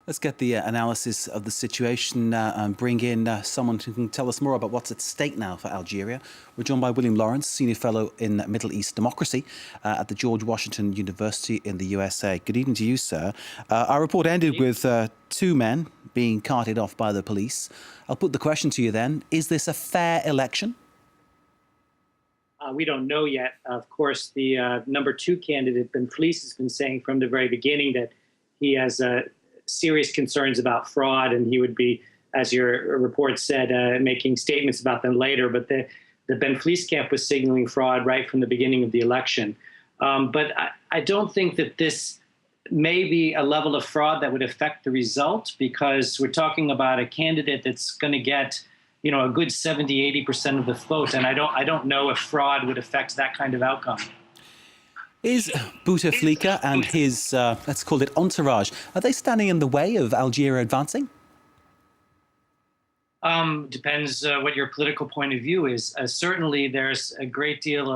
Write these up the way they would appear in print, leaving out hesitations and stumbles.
Let's get the analysis of the situation and bring in someone who can tell us more about what's at stake now for Algeria. We're joined by William Lawrence, Senior Fellow in Middle East Democracy at the George Washington University in the USA. Good evening to you, sir. Our report ended with two men being carted off by the police. I'll put the question to you then. Is this a fair election? We don't know yet. Of course, the number two candidate, Ben Fleece, has been saying from the very beginning that he has serious concerns about fraud, and he would be, as your report said, making statements about them later. But the Ben Fleece camp was signaling fraud right from the beginning of the election. But I don't think that this may be a level of fraud that would affect the result, because we're talking about a candidate that's going to get, you know, a good 70–80% of the vote, and I don't know if fraud would affect that kind of outcome. Is Bouteflika and his, let's call it entourage, are they standing in the way of Algeria advancing? Depends what your political point of view is. Certainly, there's a great deal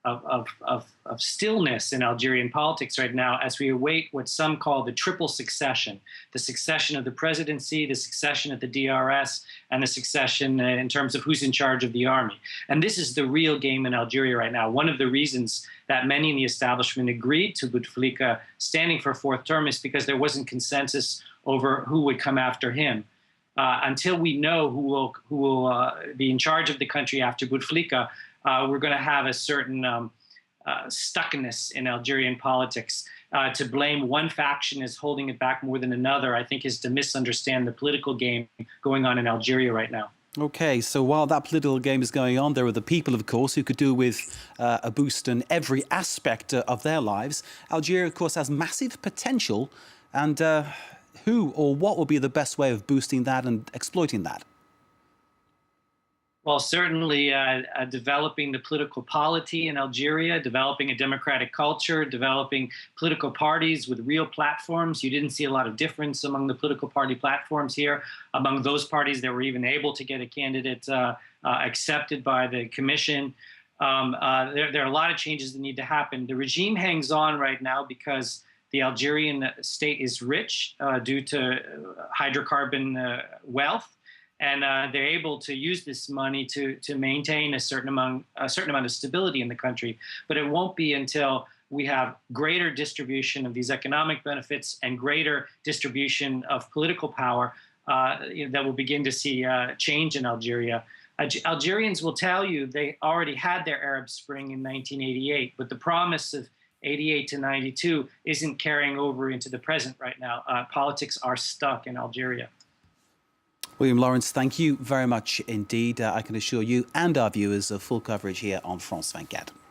of stillness in Algerian politics right now as we await what some call the triple succession: the succession of the presidency, the succession at the DRS, and the succession in terms of who's in charge of the army. And this is the real game in Algeria right now. One of the reasons that many in the establishment agreed to Bouteflika standing for a fourth term is because there wasn't consensus over who would come after him. Until we know who will be in charge of the country after Bouteflika, we're going to have a certain stuckness in Algerian politics. To blame one faction as holding it back more than another, I think, is to misunderstand the political game going on in Algeria right now. OK, so while that political game is going on, there are the people, of course, who could do with a boost in every aspect of their lives. Algeria, of course, has massive potential. And who or what will be the best way of boosting that and exploiting that? Well, certainly developing the political polity in Algeria, developing a democratic culture, developing political parties with real platforms. You didn't see a lot of difference among the political party platforms here. Among those parties that were even able to get a candidate accepted by the commission. There are a lot of changes that need to happen. The regime hangs on right now because the Algerian state is rich due to hydrocarbon wealth. And they're able to use this money to maintain a certain amount of stability in the country. But it won't be until we have greater distribution of these economic benefits and greater distribution of political power that we'll begin to see change in Algeria. Algerians will tell you they already had their Arab Spring in 1988, but the promise of 88 to 92 isn't carrying over into the present right now. Politics are stuck in Algeria. William Lawrence, thank you very much indeed. I can assure you and our viewers of full coverage here on France 24.